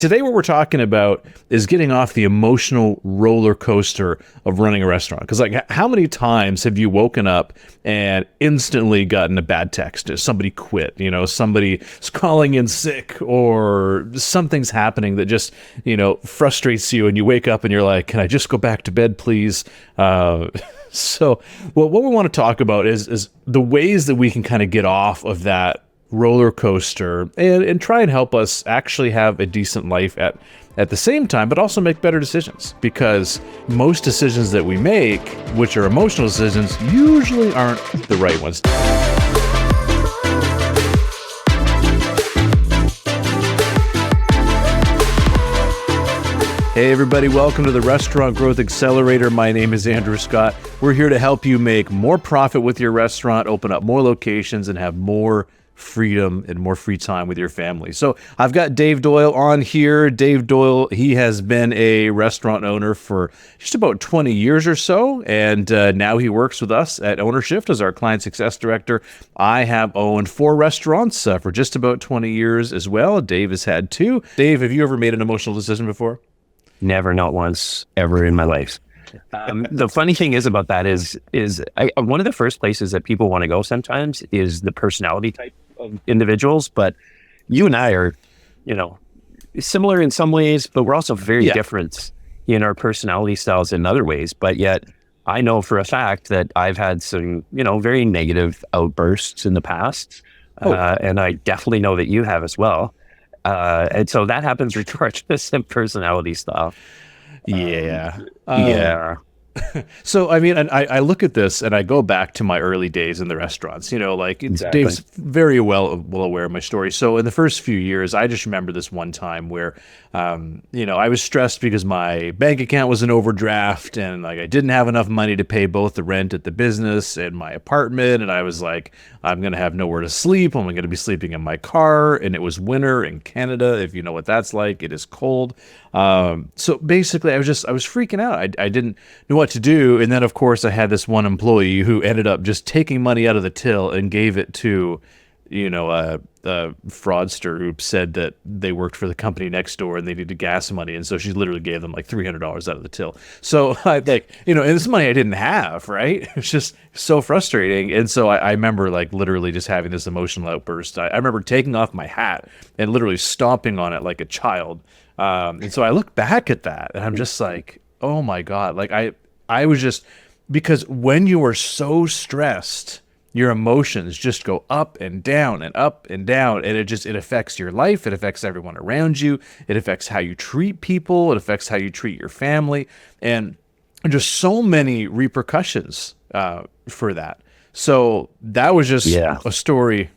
Today, what we're talking about is getting off the emotional roller coaster of running a restaurant. Because, like, how many times have you woken up and instantly gotten a bad text? Somebody quit, somebody's calling in sick, or something's happening that just, frustrates you, and you wake up and you're like, can I just go back to bed, please? So, what we want to talk about is the ways that we can kind of get off of that roller coaster and try and help us actually have a decent life at the same time, but also make better decisions, because most decisions that we make, which are emotional decisions, usually aren't the right ones. Hey everybody, welcome to the Restaurant Growth Accelerator. My name is Andrew Scott. We're here to help you make more profit with your restaurant, open up more locations, and have more freedom and more free time with your family. So I've got Dave Doyle on here. Dave Doyle, he has been a restaurant owner for just about 20 years or so, and now he works with us at OwnerShift as our client success director. I have owned 4 restaurants for just about 20 years as well. Dave has had 2. Dave, have you ever made an emotional decision before? Never, not once, ever in my life. The funny thing is about that is one of the first places that people want to go sometimes is the personality type of individuals. But you and I are, similar in some ways, but we're also very different in our personality styles in other ways. But yet I know for a fact that I've had some, very negative outbursts in the past. And I definitely know that you have as well. And so that happens regardless of personality style. Yeah. So, I mean, and I look at this and I go back to my early days in the restaurants, Exactly. Dave's very well aware of my story. So in the first few years, I just remember this one time where, I was stressed because my bank account was in overdraft, and like I didn't have enough money to pay both the rent at the business and my apartment. And I was like, I'm going to have nowhere to sleep. I'm going to be sleeping in my car. And it was winter in Canada. If you know what that's like, it is cold. So basically I was freaking out. I didn't know what to do. And then of course I had this one employee who ended up just taking money out of the till and gave it to, a fraudster who said that they worked for the company next door and they needed gas money. And so she literally gave them like $300 out of the till. So and this money I didn't have, right? It was just so frustrating. And so I remember like literally just having this emotional outburst. I remember taking off my hat and literally stomping on it like a child. And so I look back at that and I'm just like, oh my God. Like I was just, because when you are so stressed, your emotions just go up and down and up and down. And it affects your life. It affects everyone around you. It affects how you treat people. It affects how you treat your family. And just so many repercussions for that. So that was just a story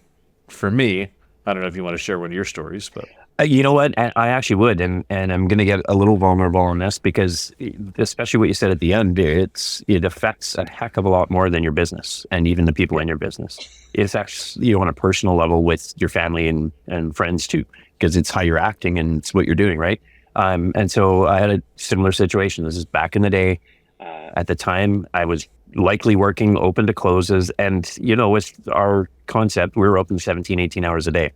for me. I don't know if you want to share one of your stories, but... You know what? I actually would, and I'm going to get a little vulnerable on this because, especially what you said at the end, it affects a heck of a lot more than your business and even the people in your business. It affects you on a personal level with your family and friends too, because it's how you're acting and it's what you're doing, right? And so I had a similar situation. This is back in the day. At the time, I was likely working open to closes, and with our concept, we were open 17, 18 hours a day.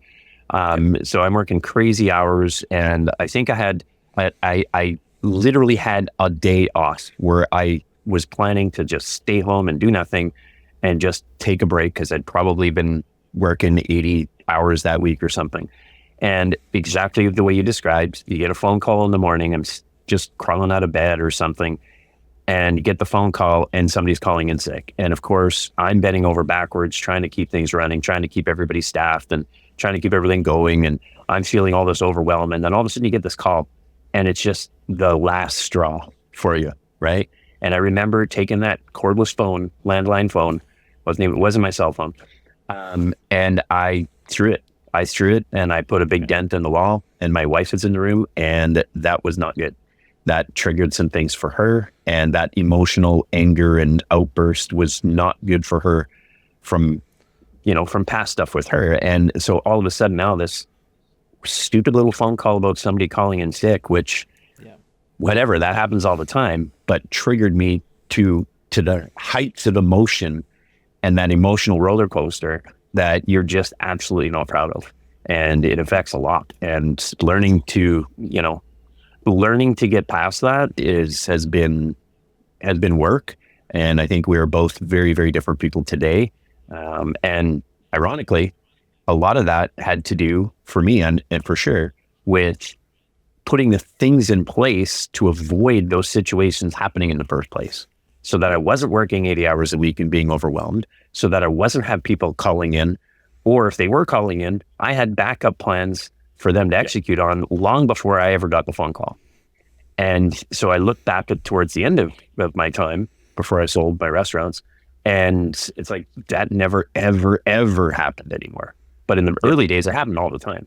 So I'm working crazy hours, and I think I literally had a day off where I was planning to just stay home and do nothing and just take a break because I'd probably been working 80 hours that week or something. And exactly the way you described, you get a phone call in the morning, I'm just crawling out of bed or something, and you get the phone call and somebody's calling in sick. And of course, I'm bending over backwards, trying to keep things running, trying to keep everybody staffed and trying to keep everything going. And I'm feeling all this overwhelm. And then all of a sudden you get this call and it's just the last straw for you, right? And I remember taking that cordless phone, landline phone, it wasn't my cell phone. And I threw it. And I put a big dent in the wall, and my wife is in the room, and that was not good. That triggered some things for her, and that emotional anger and outburst was not good for her from past stuff with her. And so all of a sudden now this stupid little phone call about somebody calling in sick, which whatever, that happens all the time, but triggered me to the heights of emotion and that emotional roller coaster that you're just absolutely not proud of. and it affects a lot. And learning to get past that has been work. And I think we are both very, very different people today. And ironically, a lot of that had to do for me and for sure with putting the things in place to avoid those situations happening in the first place, so that I wasn't working 80 hours a week and being overwhelmed, so that I wasn't have people calling in, or if they were calling in, I had backup plans for them to execute on long before I ever got the phone call. And so I look back towards the end of my time before I sold my restaurants, and it's like that never, ever, ever happened anymore. But in the early days, it happened all the time.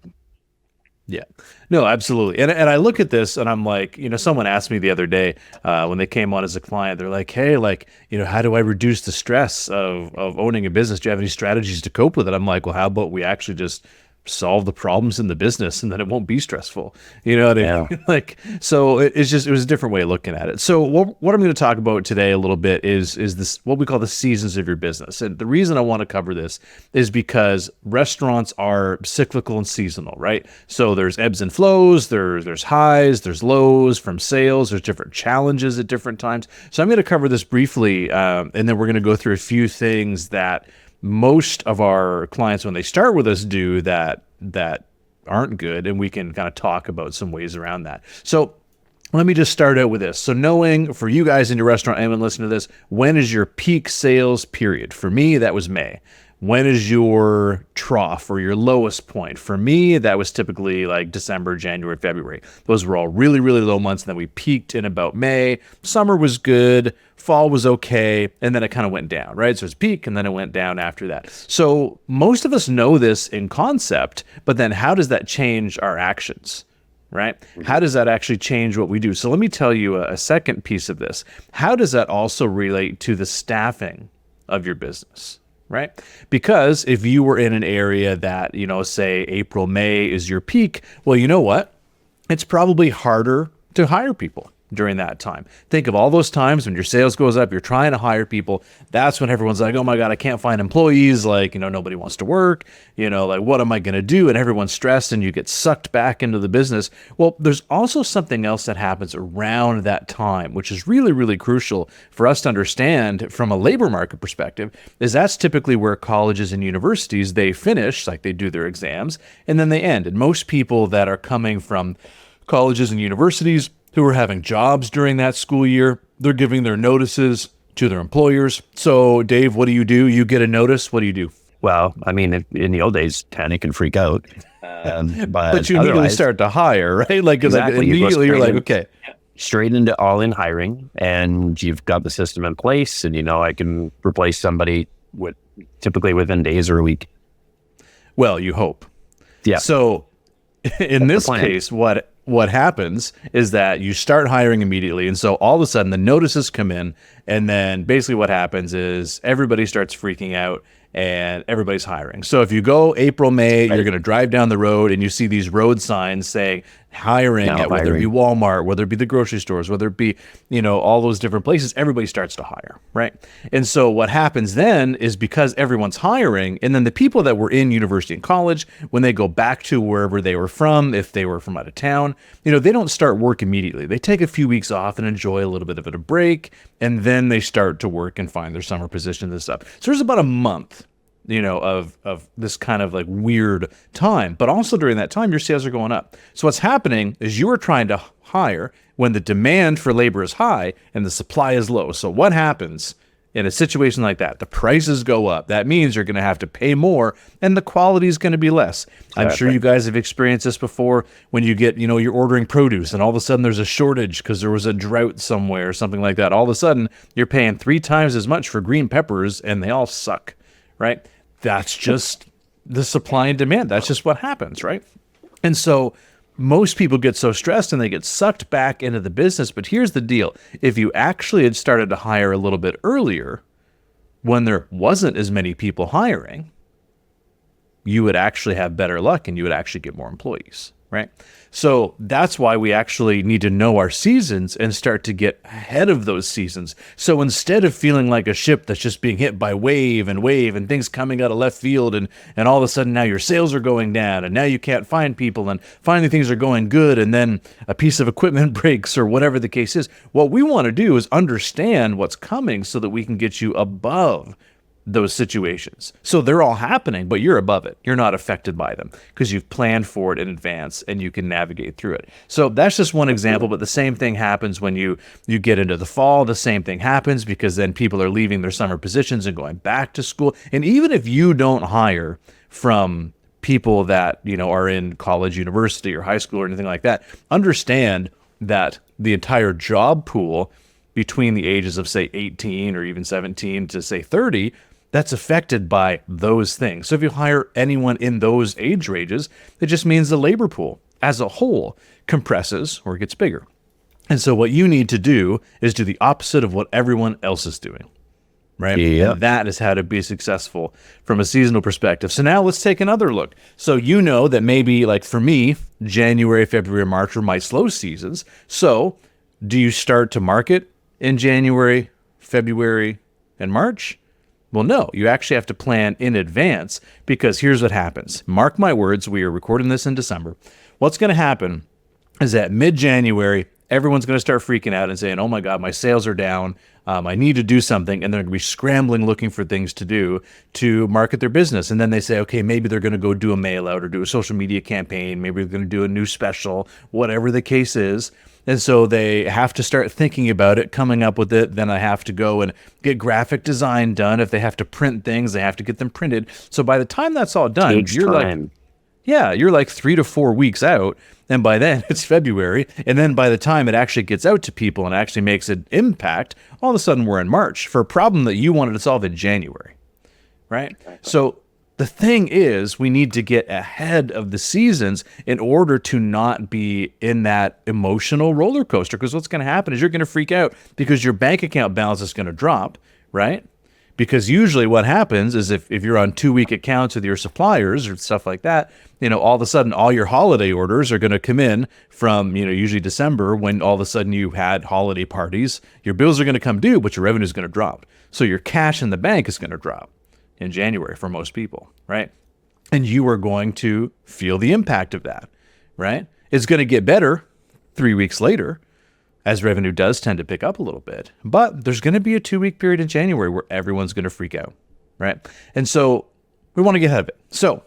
Yeah, no, absolutely. And I look at this and I'm like, someone asked me the other day when they came on as a client, they're like, hey, how do I reduce the stress of owning a business? Do you have any strategies to cope with it? I'm like, well, how about we actually just solve the problems in the business and then it won't be stressful. You know what I mean? So it was a different way of looking at it. So what I'm going to talk about today a little bit is this, what we call the seasons of your business. And the reason I want to cover this is because restaurants are cyclical and seasonal, right? So there's ebbs and flows, there's highs, there's lows from sales, there's different challenges at different times. So I'm going to cover this briefly, and then we're going to go through a few things that most of our clients, when they start with us, do that aren't good, and we can kind of talk about some ways around that. So let me just start out with this. So knowing for you guys in your restaurant, anyone listening to this, when is your peak sales period? For me, that was May. When is your trough or your lowest point? For me, that was typically like December, January, February. Those were all really, really low months. And then we peaked in about May. Summer was good. Fall was okay. And then it kind of went down, right? So it's peak and then it went down after that. So most of us know this in concept, but then how does that change our actions? Right? How does that actually change what we do? So let me tell you a second piece of this. How does that also relate to the staffing of your business? Right? Because if you were in an area that, say April, May is your peak, well, you know what? It's probably harder to hire people during that time. Think of all those times when your sales goes up, you're trying to hire people. That's when everyone's like, oh my God, I can't find employees. Like, nobody wants to work, what am I going to do? And everyone's stressed and you get sucked back into the business. Well, there's also something else that happens around that time, which is really, really crucial for us to understand from a labor market perspective, is that's typically where colleges and universities, they finish, like they do their exams, and then they end. And most people that are coming from colleges and universities who are having jobs during that school year, they're giving their notices to their employers. So Dave, what do? You get a notice. What do you do? Well, I mean, in the old days, panic and freak out. But you immediately start to hire, right? Exactly. Immediately you're like, okay. Straight into all-in hiring, and you've got the system in place, and I can replace somebody typically within days or a week. Well, you hope. Yeah. So in this case, what happens is that you start hiring immediately. And so all of a sudden the notices come in, and then basically what happens is everybody starts freaking out and everybody's hiring. So if you go April, May, you're going to drive down the road and you see these road signs saying hiring at whether it be Walmart, whether it be the grocery stores, whether it be, all those different places, everybody starts to hire, right? And so what happens then is because everyone's hiring, and then the people that were in university and college, when they go back to wherever they were from, if they were from out of town, they don't start work immediately. They take a few weeks off and enjoy a little bit of a break, and then they start to work and find their summer positions and stuff. So there's about a month of this kind of like weird time, but also during that time, your sales are going up. So what's happening is you are trying to hire when the demand for labor is high and the supply is low. So what happens in a situation like that? The prices go up. That means you're going to have to pay more and the quality is going to be less. I'm sure you guys have experienced this before when you get, you're ordering produce and all of a sudden there's a shortage because there was a drought somewhere or something like that. All of a sudden you're paying 3 times as much for green peppers and they all suck. Right? That's just the supply and demand. That's just what happens, right? And so most people get so stressed and they get sucked back into the business. But here's the deal. If you actually had started to hire a little bit earlier, when there wasn't as many people hiring, you would actually have better luck and you would actually get more employees. right? So that's why we actually need to know our seasons and start to get ahead of those seasons. So instead of feeling like a ship that's just being hit by wave and things coming out of left field and all of a sudden now your sales are going down and now you can't find people and finally things are going good and then a piece of equipment breaks or whatever the case is, what we want to do is understand what's coming so that we can get you above those situations. So they're all happening, but you're above it. You're not affected by them because you've planned for it in advance and you can navigate through it. So that's just one example, but the same thing happens when you get into the fall. The same thing happens because then people are leaving their summer positions and going back to school. And even if you don't hire from people that, are in college, university, or high school or anything like that, understand that the entire job pool between the ages of, say, 18 or even 17 to, say, 30, that's affected by those things. So if you hire anyone in those age ranges, it just means the labor pool as a whole compresses or gets bigger. And so what you need to do is do the opposite of what everyone else is doing, right? Yeah. And that is how to be successful from a seasonal perspective. So now let's take another look. So you know that maybe, like for me, January, February, March are my slow seasons. So do you start to market in January, February, and March? Well, no, you actually have to plan in advance because here's what happens. Mark my words, we are recording this in December. What's going to happen is that mid-January, everyone's going to start freaking out and saying, oh my God, my sales are down. I need to do something. And they're going to be scrambling looking for things to do to market their business. And then they say, okay, maybe they're going to go do a mail out or do a social media campaign. Maybe they're going to do a new special, whatever the case is. And so they have to start thinking about it, coming up with it. Then I have to go and get graphic design done. If they have to print things, they have to get them printed. So by the time that's all done, you're like 3 to 4 weeks out. And by then it's February. And then by the time it actually gets out to people and actually makes an impact, all of a sudden we're in March for a problem that you wanted to solve in January, right? So the thing is, we need to get ahead of the seasons in order to not be in that emotional roller coaster. Because what's going to happen is you're going to freak out because your bank account balance is going to drop, right? Because usually what happens is if you're on 2-week accounts with your suppliers or stuff like that, all of a sudden all your holiday orders are going to come in from, usually December when all of a sudden you had holiday parties. Your bills are going to come due, but your revenue is going to drop. So your cash in the bank is going to drop in January for most people, right? And you are going to feel the impact of that, right? It's going to get better 3 weeks later as revenue does tend to pick up a little bit, but there's going to be a 2-week period in January where everyone's going to freak out, right? And so we want to get ahead of it. So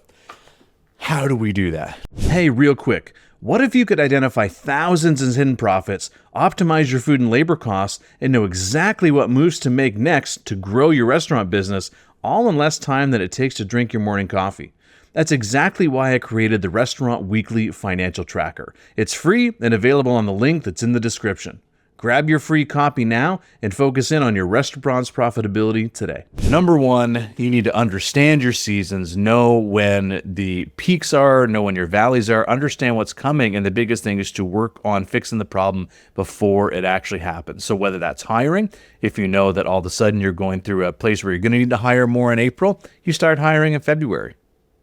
how do we do that? Hey, real quick. What if you could identify thousands in hidden profits, optimize your food and labor costs, and know exactly what moves to make next to grow your restaurant business, all in less time than it takes to drink your morning coffee? That's exactly why I created the Restaurant Weekly Financial Tracker. It's free and available on the link that's in the description. Grab your free copy now and focus in on your restaurant's profitability today. Number one, you need to understand your seasons, know when the peaks are, know when your valleys are, understand what's coming, and the biggest thing is to work on fixing the problem before it actually happens. So whether that's hiring, if you know that all of a sudden you're going through a place where you're going to need to hire more in April, you start hiring in February.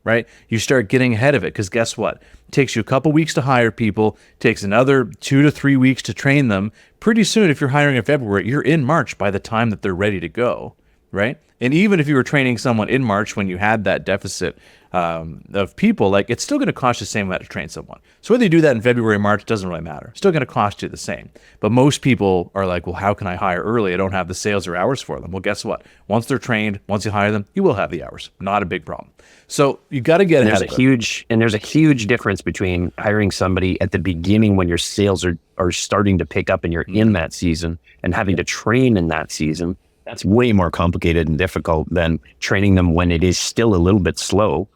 Right? You start getting ahead of it because guess what? It takes you a couple weeks to hire people, takes another 2 to 3 weeks to train them. Pretty soon, if you're hiring in February, you're in March by the time that they're ready to go, right? And even if you were training someone in March when you had that deficit of people, like it's still going to cost you the same amount to train someone. So whether you do that in February or March, it doesn't really matter. It's still going to cost you the same. But most people are like, well, how can I hire early? I don't have the sales or hours for them. Well, guess what? Once they're trained, once you hire them, you will have the hours. Not a big problem. So you got to get ahead of it. There's a huge difference between hiring somebody at the beginning when your sales are starting to pick up and you're in that season and having to train in that season. That's way more complicated and difficult than training them when it is still a little bit slow,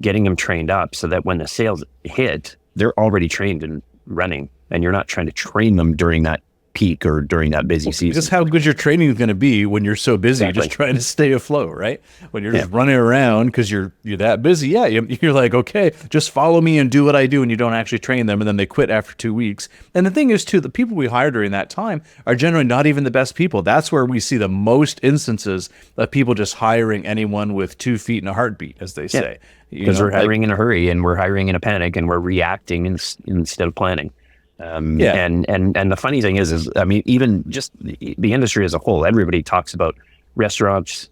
getting them trained up so that when the sales hit, they're already trained and running, and you're not trying to train them during that peak or during that busy season. Because how good your training is going to be when you're so busy just trying to stay afloat, right? When you're just running around because you're that busy. Yeah, you're like, okay, just follow me and do what I do, and you don't actually train them, and then they quit after 2 weeks. And the thing is, too, the people we hire during that time are generally not even the best people. That's where we see the most instances of people just hiring anyone with 2 feet and a heartbeat, as they say. Because we're hiring in a hurry, and we're hiring in a panic, and we're reacting instead of planning. And the funny thing is I mean, even just the industry as a whole, everybody talks about restaurants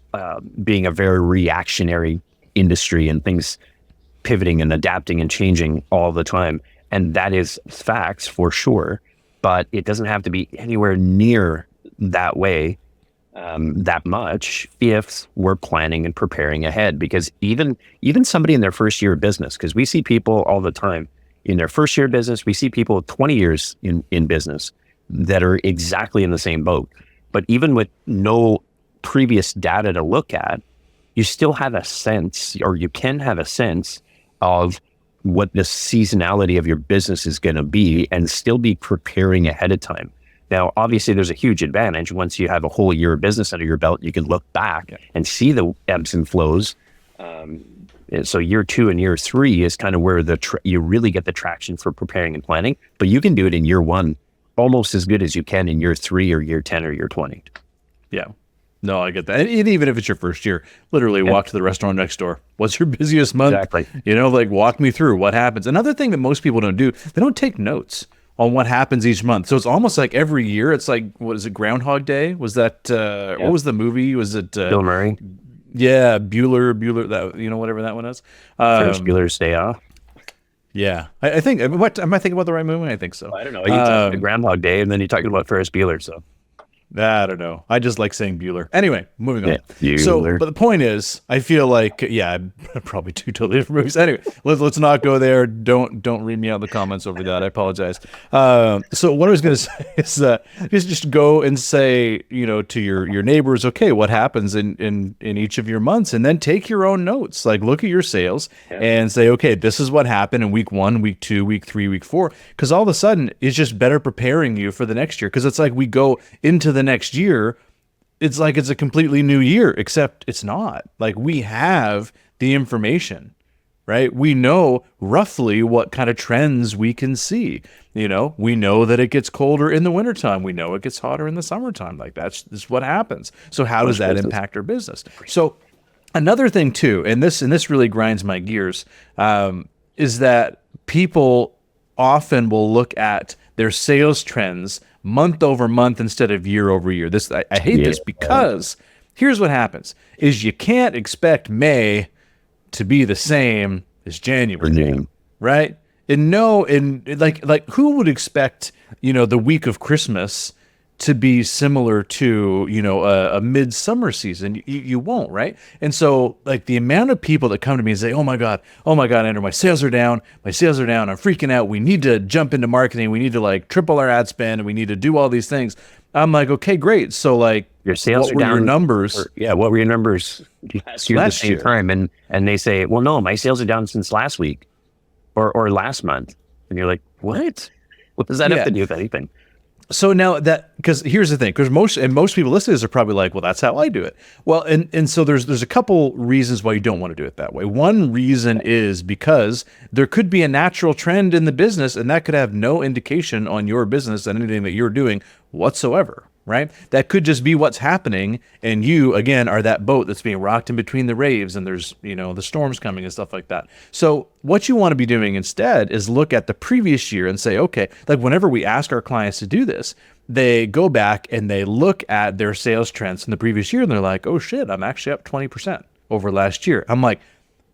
being a very reactionary industry and things pivoting and adapting and changing all the time. And that is facts for sure, but it doesn't have to be anywhere near that way that much if we're planning and preparing ahead. Because even somebody in their first year of business, because we see people all the time in their first year of business, we see people 20 years in business that are exactly in the same boat. But even with no previous data to look at, you still have a sense, or you can have a sense of what the seasonality of your business is going to be and still be preparing ahead of time. Now, obviously, there's a huge advantage. Once you have a whole year of business under your belt, you can look back and see the ebbs and flows. And so year 2 and year 3 is kind of where you really get the traction for preparing and planning. But you can do it in year 1 almost as good as you can in year 3 or year 10 or year 20. Yeah. No, I get that. And even if it's your first year, literally walk to the restaurant next door. What's your busiest month? Exactly. Like walk me through what happens. Another thing that most people don't do, they don't take notes on what happens each month. So it's almost like every year, it's like, what is it, Groundhog Day? Was that, what was the movie? Was it? Bill Murray. Yeah, Bueller, that, whatever that one is. Ferris Bueller's Day Off. Yeah. I think, what, am I thinking about the right movie? I think so. I don't know. You talked about Groundhog Day, and then you're talking about Ferris Bueller, so. I don't know. I just like saying Bueller. Anyway, moving on. Bueller. So, but the point is, I feel like, probably 2 totally different movies. Anyway, let's not go there. Don't read me out in the comments over that. I apologize. So what I was going to say is just go and say, to your neighbors, okay, what happens in each of your months, and then take your own notes. Like look at your sales and say, okay, this is what happened in week 1, week 2, week 3, week 4. Because all of a sudden, it's just better preparing you for the next year. Because it's like we go into the next year, it's like it's a completely new year, except it's not. Like we have the information, right? We know roughly what kind of trends we can see. We know that it gets colder in the wintertime. We know it gets hotter in the summertime. Like that's what happens. So how does that impact our business? So another thing too, and this really grinds my gears, is that people often will look at their sales trends month over month instead of year over year. I hate this because here's what happens is you can't expect May to be the same as January, right? And like who would expect, the week of Christmas to be similar to, a midsummer season? You won't, right? And so like the amount of people that come to me and say, oh my God, Andrew, my sales are down. I'm freaking out. We need to jump into marketing. We need to like triple our ad spend, and we need to do all these things. I'm like, okay, great. So like your sales are down. Your numbers? What were your numbers last year at the same time? And they say, well, no, my sales are down since last week or last month. And you're like, what? What does that have to do with anything? So now because here's the thing, because most people listening to this are probably like, well, that's how I do it. Well, and so there's a couple reasons why you don't want to do it that way. One reason is because there could be a natural trend in the business, and that could have no indication on your business and anything that you're doing whatsoever, right? That could just be what's happening, and you, again, are that boat that's being rocked in between the waves, and there's, the storms coming and stuff like that. So what you want to be doing instead is look at the previous year and say, okay, like whenever we ask our clients to do this, they go back and they look at their sales trends from the previous year, and they're like, oh shit, I'm actually up 20% over last year. I'm like,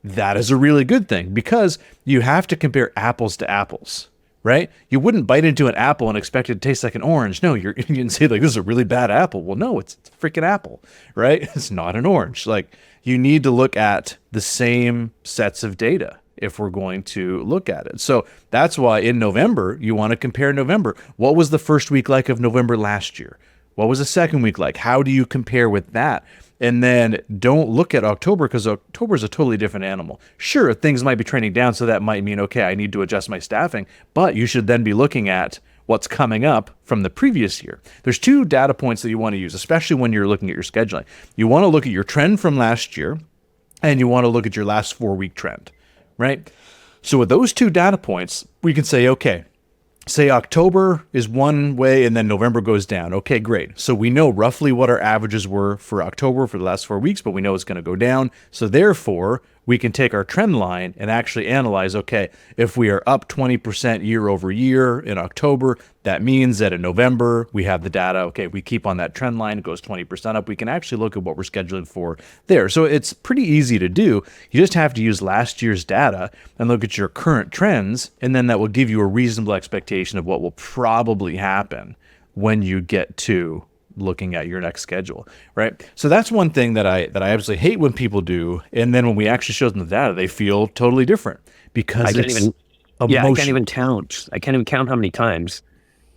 that is a really good thing, because you have to compare apples to apples. Right? You wouldn't bite into an apple and expect it to taste like an orange. No, you can say like, this is a really bad apple. Well, no, it's a freaking apple, right? It's not an orange. Like you need to look at the same sets of data if we're going to look at it. So that's why in November, you want to compare November. What was the first week like of November last year? What was the second week like? How do you compare with that? And then don't look at October, because October is a totally different animal. Sure, things might be trending down, so that might mean, okay, I need to adjust my staffing, but you should then be looking at what's coming up from the previous year. There's 2 data points that you want to use, especially when you're looking at your scheduling. You want to look at your trend from last year, and you want to look at your last 4-week trend, right? So with those 2 data points, we can say, okay, say October is one way and then November goes down. Okay, great. So we know roughly what our averages were for October for the last 4 weeks, but we know it's going to go down. So therefore, we can take our trend line and actually analyze, okay, if we are up 20% year over year in October, that means that in November, we have the data, okay, we keep on that trend line, it goes 20% up. We can actually look at what we're scheduling for there. So it's pretty easy to do. You just have to use last year's data and look at your current trends, and then that will give you a reasonable expectation of what will probably happen when you get to looking at your next schedule, right? So that's one thing that I absolutely hate when people do, and then when we actually show them the data, they feel totally different because it's emotional. I can't even count. I can't even count how many times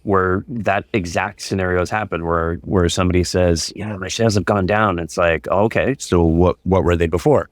where that exact scenario has happened, where somebody says, "Yeah, my shares have gone down." It's like, oh, okay, so what were they before?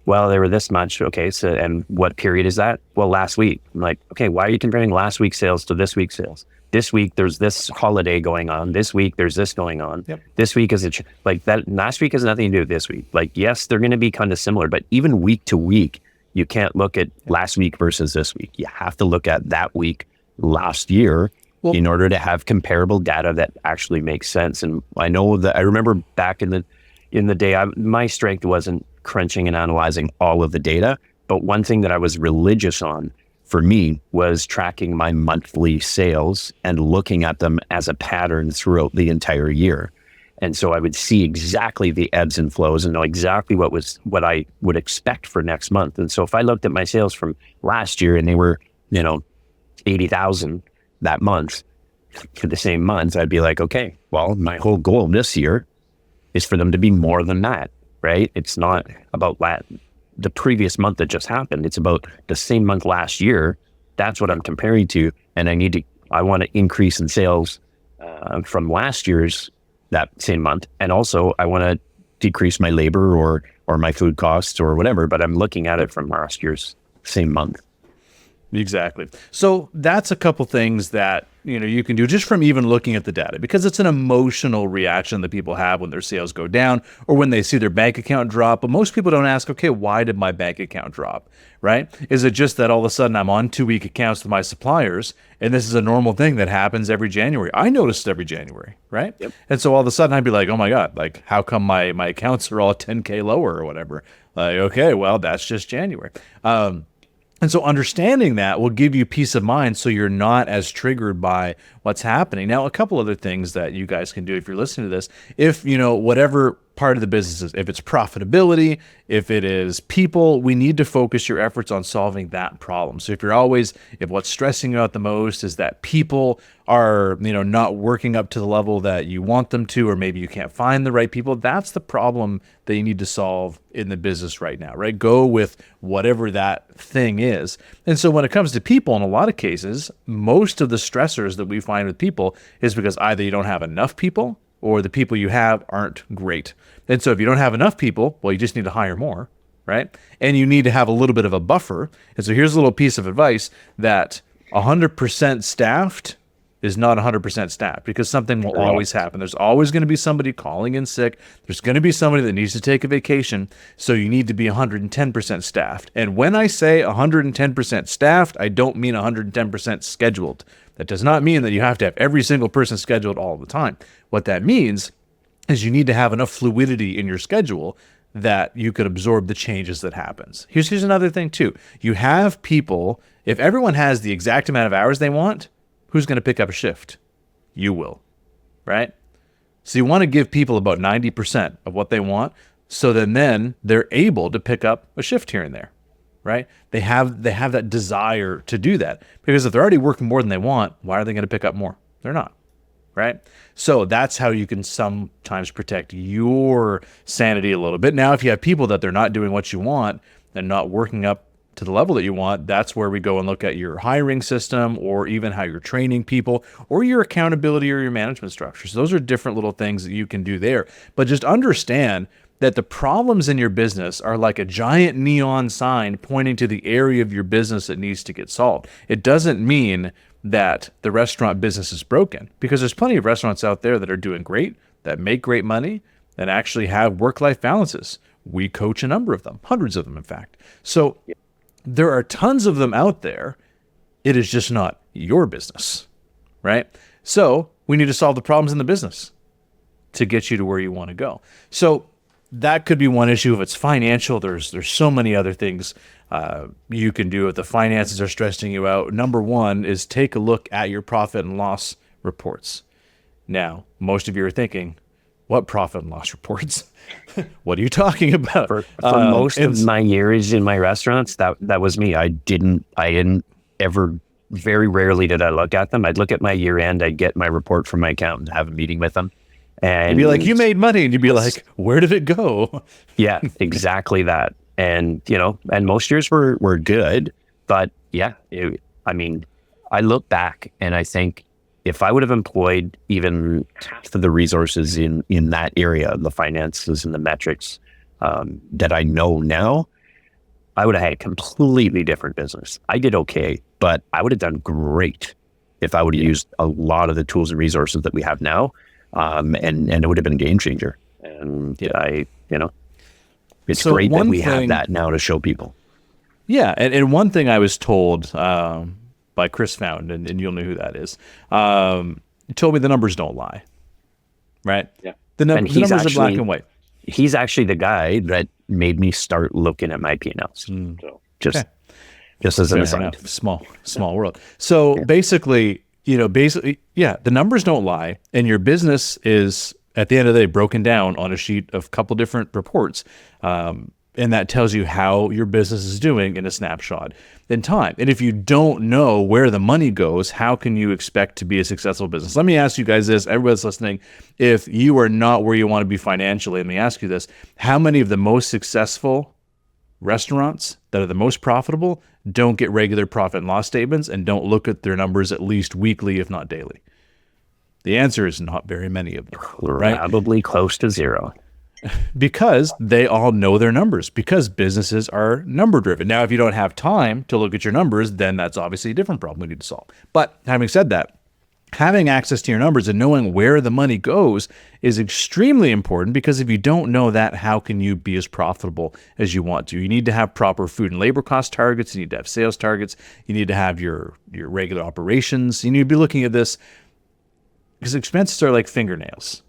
Well, they were this much. Okay, so and what period is that? Well, last week. I'm like, okay, why are you comparing last week's sales to this week's sales? This week, there's this holiday going on. This week, there's this going on. Yep. This week is like that. Last week has nothing to do with this week. Like, yes, they're going to be kind of similar, but even week to week, you can't look at last week versus this week. You have to look at that week last year in order to have comparable data that actually makes sense. And I know that I remember back in the day, my strength wasn't crunching and analyzing all of the data, but one thing that I was religious on for me was tracking my monthly sales and looking at them as a pattern throughout the entire year. And so I would see exactly the ebbs and flows and know exactly what I would expect for next month. And so if I looked at my sales from last year and they were, 80,000 that month for the same month, I'd be like, okay, well, my whole goal this year is for them to be more than that, right? It's not about the previous month that just happened. It's about the same month last year. That's what I'm comparing to. And I want to increase in sales from last year's that same month. And also I want to decrease my labor or my food costs or whatever, but I'm looking at it from last year's same month. Exactly. So that's a couple things that, you can do just from even looking at the data, because it's an emotional reaction that people have when their sales go down or when they see their bank account drop. But most people don't ask, okay, why did my bank account drop, right? Is it just that all of a sudden I'm on 2-week accounts with my suppliers and this is a normal thing that happens every January? I noticed every January, right? Yep. And so all of a sudden I'd be like, oh my God, like how come my accounts are all 10K lower or whatever? Like, okay, well, that's just January. And so understanding that will give you peace of mind so you're not as triggered by what's happening. Now, a couple other things that you guys can do if you're listening to this, if, whatever part of the business is, if it's profitability, if it is people, we need to focus your efforts on solving that problem. So if what's stressing you out the most is that people are, not working up to the level that you want them to, or maybe you can't find the right people, that's the problem that you need to solve in the business right now, right? Go with whatever that thing is. And so when it comes to people, in a lot of cases, most of the stressors that we find with people is because either you don't have enough people or the people you have aren't great. And so if you don't have enough people, well, you just need to hire more, right? And you need to have a little bit of a buffer. And so here's a little piece of advice that 100% staffed is not 100% staffed, because something will always happen. There's always going to be somebody calling in sick. There's going to be somebody that needs to take a vacation. So you need to be 110% staffed. And when I say 110% staffed, I don't mean 110% scheduled. That does not mean that you have to have every single person scheduled all the time. What that means is you need to have enough fluidity in your schedule that you could absorb the changes that happens. Here's another thing too. You have people, if everyone has the exact amount of hours they want, who's going to pick up a shift? You will, right? So you want to give people about 90% of what they want, so then they're able to pick up a shift here and there, right? They have that desire to do that, because if they're already working more than they want, why are they going to pick up more? They're not, right? So that's how you can sometimes protect your sanity a little bit. Now, if you have people that they're not doing what you want and not working up to the level that you want, that's where we go and look at your hiring system, or even how you're training people, or your accountability or your management structure. So those are different little things that you can do there. But just understand that the problems in your business are like a giant neon sign pointing to the area of your business that needs to get solved. It doesn't mean that the restaurant business is broken, because there's plenty of restaurants out there that are doing great, that make great money, that actually have work-life balances. We coach a number of them, hundreds of them, in fact. So there are tons of them out there. It is just not your business, right? So we need to solve the problems in the business to get you to where you want to go. So that could be one issue if it's financial. There's so many other things you can do if the finances are stressing you out. Number one is take a look at your profit and loss reports. Now, most of you are thinking, what profit and loss reports? What are you talking about? For most of my years in my restaurants, that was me. I didn't ever, very rarely did I look at them. I'd look at my year end, I'd get my report from my accountant, have a meeting with them. And you'd be like, you made money. And you'd be like, where did it go? Yeah, exactly that. And, and most years were good, but yeah, I look back and I think if I would have employed even half of the resources in that area, the finances and the metrics that I know now, I would have had a completely different business. I did okay, but I would have done great if I would have used a lot of the tools and resources that we have now. And it would have been a game changer. And it's so great that we have that now to show people. Yeah. And one thing I was told by Chris Found, and you'll know who that is, he told me the numbers don't lie. Right? Yeah. The numbers are black and white. He's actually the guy that made me start looking at my P&Ls. So just as an aside. Small world. So basically, the numbers don't lie, and your business is at the end of the day broken down on a sheet of a couple different reports. And that tells you how your business is doing in a snapshot in time. And if you don't know where the money goes, how can you expect to be a successful business? Let me ask you guys this, everybody's listening. If you are not where you want to be financially, let me ask you this. How many of the most successful restaurants that are the most profitable don't get regular profit and loss statements and don't look at their numbers at least weekly, if not daily? The answer is not very many of them. Right? Probably close to zero. Because they all know their numbers, because businesses are number driven. Now, if you don't have time to look at your numbers, then that's obviously a different problem we need to solve. But having said that, having access to your numbers and knowing where the money goes is extremely important, because if you don't know that, how can you be as profitable as you want to? You need to have proper food and labor cost targets. You need to have sales targets. You need to have your regular operations. You need to be looking at this because expenses are like fingernails.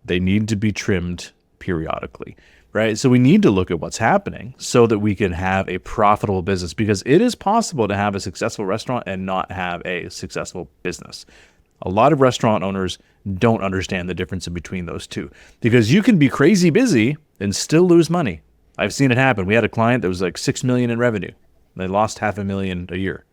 They need to be trimmed periodically, right? So we need to look at what's happening so that we can have a profitable business, because it is possible to have a successful restaurant and not have a successful business. A lot of restaurant owners don't understand the difference in between those two, because you can be crazy busy and still lose money. I've seen it happen. We had a client that was like $6 million in revenue. They lost $500,000 a year,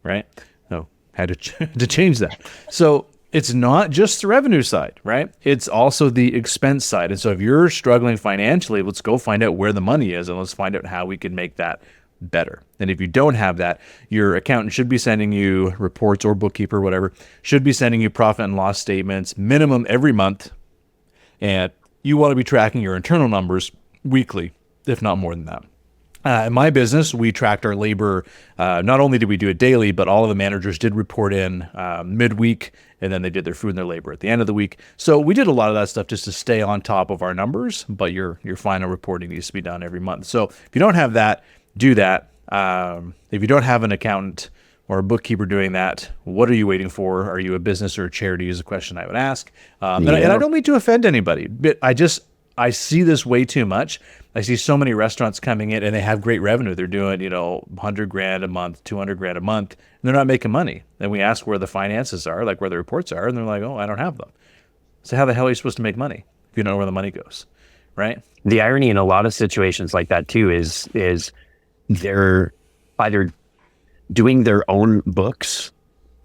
right? So had to change that. So it's not just the revenue side, right? It's also the expense side. And so if you're struggling financially, let's go find out where the money is and let's find out how we can make that better. And if you don't have that, your accountant should be sending you reports, or bookkeeper, whatever, should be sending you profit and loss statements minimum every month. And you want to be tracking your internal numbers weekly, if not more than that. In my business, we tracked our labor. Not only did we do it daily, but all of the managers did report in midweek, and then they did their food and their labor at the end of the week. So we did a lot of that stuff just to stay on top of our numbers, but your final reporting needs to be done every month. So if you don't have that, do that. If you don't have an accountant or a bookkeeper doing that, what are you waiting for? Are you a business or a charity is a question I would ask. And I don't mean to offend anybody, but I see this way too much. I see so many restaurants coming in and they have great revenue. They're doing, $100,000 a month, $200,000 a month, and they're not making money. Then we ask where the finances are, like where the reports are, and they're like, oh, I don't have them. So how the hell are you supposed to make money if you don't know where the money goes, right? The irony in a lot of situations like that too is they're either doing their own books,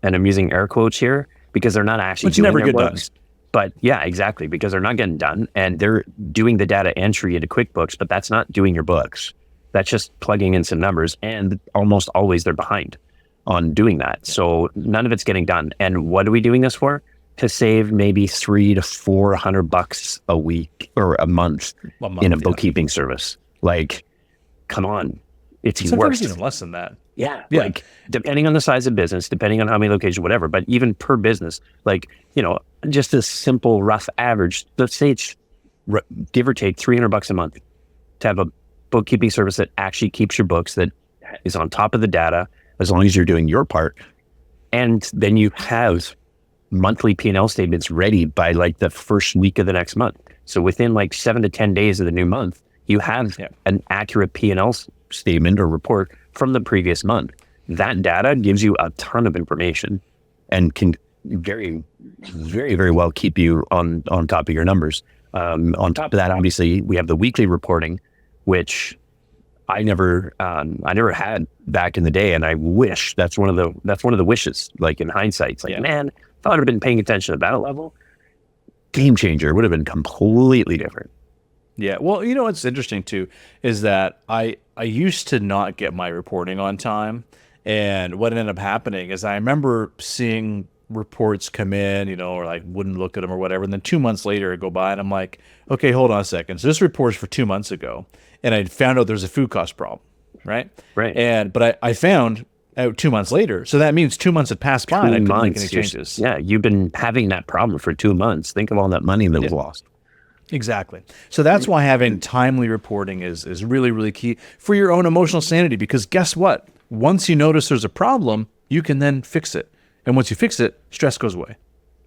and I'm using air quotes here, because they're not actually doing their books. But yeah, exactly, because they're not getting done, and they're doing the data entry into QuickBooks, but that's not doing your books. That's just plugging in some numbers, and almost always they're behind on doing that. So none of it's getting done. And what are we doing this for? To save maybe $300 to $400 a week or a month in a bookkeeping service. Like, come on, it's sometimes worse. even less than that. Yeah, like depending on the size of business, depending on how many locations, whatever, but even per business, like, just a simple rough average, let's say it's give or take $300 a month to have a bookkeeping service that actually keeps your books, that is on top of the data, as long as you're doing your part. And then you have monthly P&L statements ready by like the first week of the next month. So within like 7 to 10 days of the new month, you have an accurate P&L statement or report from the previous month. That data gives you a ton of information and can very, very, very well keep you on top of your numbers. On top of that, obviously, we have the weekly reporting, which I never had back in the day, and I wish that's one of the wishes. Like in hindsight, it's like, man, if I would have been paying attention at that level, game changer, would have been completely different. Yeah. Well, you know what's interesting too is that I used to not get my reporting on time, and what ended up happening is I remember seeing reports come in, you know, or like wouldn't look at them or whatever, and then 2 months later I go by and I'm like, okay, hold on a second. So this report's for 2 months ago, and I found out there's a food cost problem, right? Right. But I found out 2 months later, so that means 2 months had passed by and I couldn't make any changes. Yeah, you've been having that problem for 2 months. Think of all that money that was lost. Exactly. So that's why having timely reporting is really, really key for your own emotional sanity, because guess what? Once you notice there's a problem, you can then fix it. And once you fix it, stress goes away,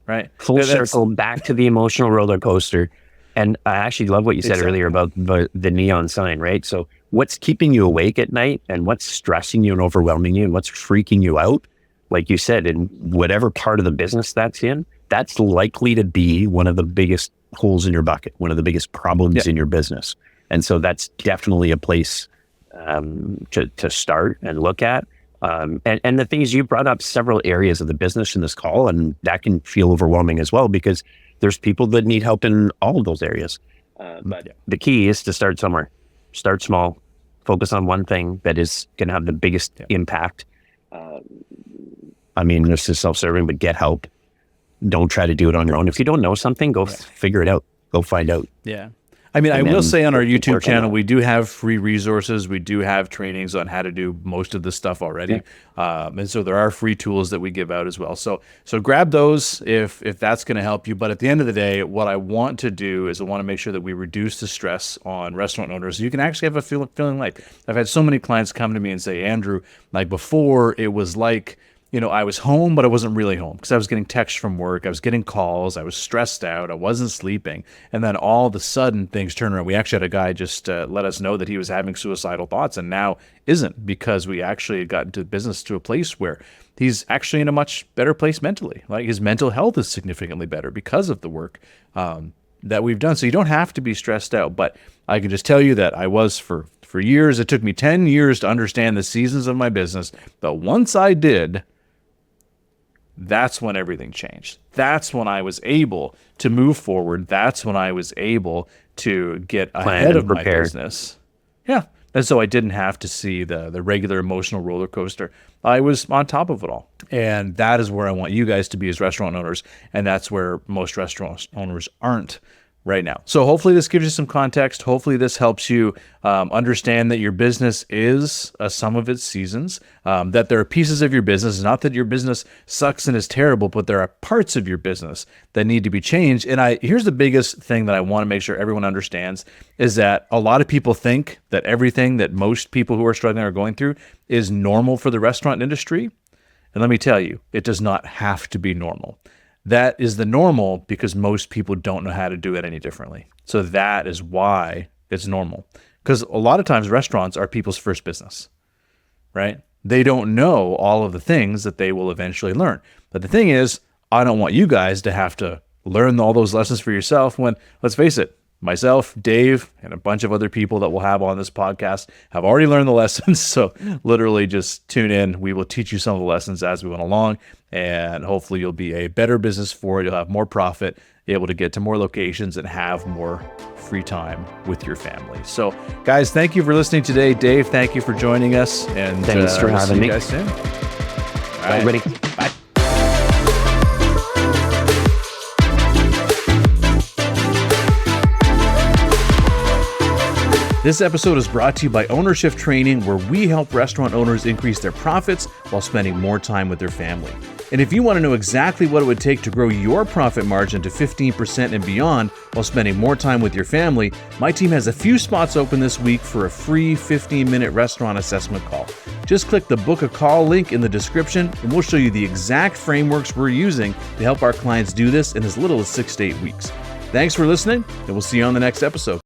right? Full circle back to the emotional roller coaster. And I actually love what you said earlier about the neon sign, right? So what's keeping you awake at night and what's stressing you and overwhelming you and what's freaking you out, like you said, in whatever part of the business that's in, that's likely to be one of the biggest holes in your bucket, one of the biggest problems in your business. And so that's definitely a place to start and look at. And the thing is, you brought up several areas of the business in this call, and that can feel overwhelming as well, because there's people that need help in all of those areas. But the key is to start somewhere. Start small, focus on one thing that is going to have the biggest impact. I mean, this is self-serving, but get help. Don't try to do it on your own. If you don't know something, go figure it out. Go find out. Yeah. I mean, I will say on our YouTube channel, we do have free resources. We do have trainings on how to do most of this stuff already. And so there are free tools that we give out as well. So grab those if that's going to help you. But at the end of the day, what I want to do is I want to make sure that we reduce the stress on restaurant owners. You can actually have a feeling like, I've had so many clients come to me and say, Andrew, like before it was like, you know, I was home, but I wasn't really home because I was getting texts from work. I was getting calls. I was stressed out. I wasn't sleeping. And then all of a sudden things turn around. We actually had a guy just let us know that he was having suicidal thoughts and now isn't, because we actually got into business to a place where he's actually in a much better place mentally. Like his mental health is significantly better because of the work that we've done. So you don't have to be stressed out, but I can just tell you that I was for years. It took me 10 years to understand the seasons of my business. But once I did, that's when everything changed. That's when I was able to move forward. That's when I was able to get ahead of my business. Yeah. And so I didn't have to see the regular emotional roller coaster. I was on top of it all. And that is where I want you guys to be as restaurant owners. And that's where most restaurant owners aren't right now. So hopefully this gives you some context. Hopefully this helps you understand that your business is a sum of its seasons, that there are pieces of your business, not that your business sucks and is terrible, but there are parts of your business that need to be changed. And here's the biggest thing that I want to make sure everyone understands is that a lot of people think that everything that most people who are struggling are going through is normal for the restaurant industry. And let me tell you, it does not have to be normal. That is the normal because most people don't know how to do it any differently. So that is why it's normal. Because a lot of times restaurants are people's first business, right? They don't know all of the things that they will eventually learn. But the thing is, I don't want you guys to have to learn all those lessons for yourself when, let's face it, myself, Dave, and a bunch of other people that we'll have on this podcast have already learned the lessons. So literally just tune in. We will teach you some of the lessons as we went along, and hopefully you'll be a better business for it. You'll have more profit, able to get to more locations and have more free time with your family. So guys, thank you for listening today. Dave, thank you for joining us. And thanks for having me. See you guys soon. All right, everybody. Bye. This episode is brought to you by OwnerShift Training, where we help restaurant owners increase their profits while spending more time with their family. And if you want to know exactly what it would take to grow your profit margin to 15% and beyond while spending more time with your family, my team has a few spots open this week for a free 15-minute restaurant assessment call. Just click the book a call link in the description and we'll show you the exact frameworks we're using to help our clients do this in as little as 6 to 8 weeks. Thanks for listening, and we'll see you on the next episode.